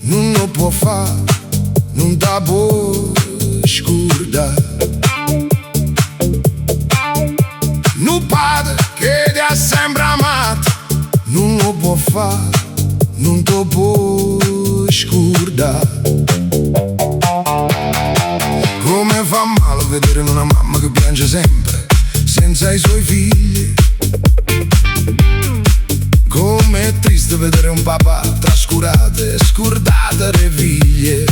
Non lo può fare, non da può scordare. Un padre che ti ha sempre amato, non lo può fare, non lo può scordare. Come fa male vedere una mamma che piange sempre, senza i suoi figli. Come è triste vedere un papà trascurato e scordate le figlie.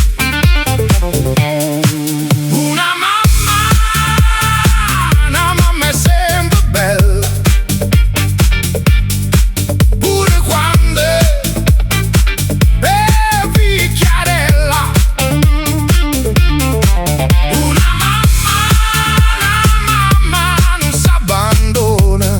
Una mamma è sempre bella, pure quando è vecchiarella. Una mamma non si abbandona,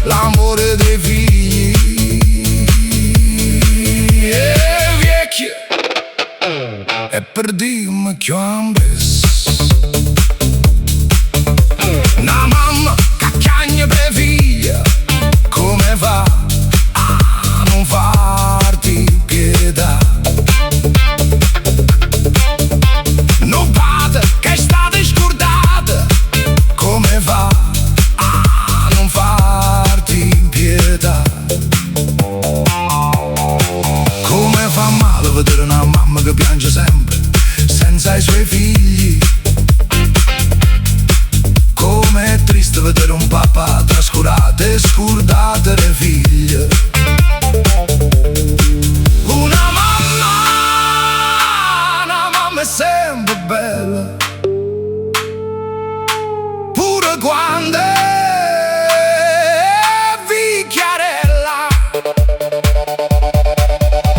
l'amore dei figli è vecchio e per dirmi che una mamma che cagna per figlia, come fa a non farti pietà? Non padre che è stata scordata, come fa a non farti pietà? Come fa male vedere una mamma che piange sempre, senza i suoi figli. Come è triste vedere un papà trascurato e scordate le figlie. Una mamma è sempre bella, pure quando è vecchiarella.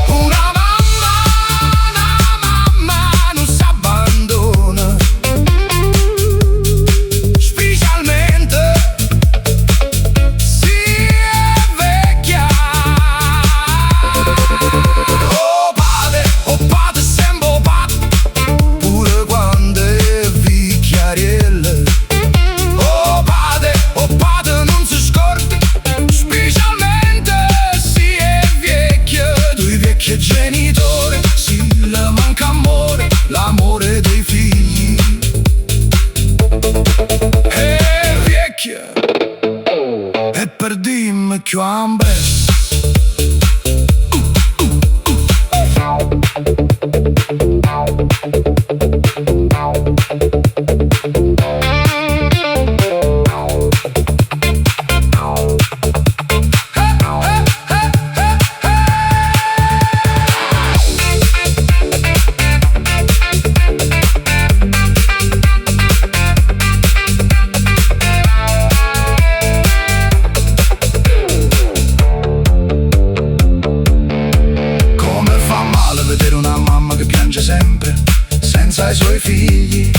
Una mamma non si abbandona, specialmente se è vecchia. Oh padre, sempre padre, pure quando è vecchiarella. Oh padre, non si scorda, specialmente se è vecchia. Due vecchi genitori, si le manca amore, l'amore dei figli. È vecchia e per dirmi che vedere una mamma che piange sempre, senza i suoi figli.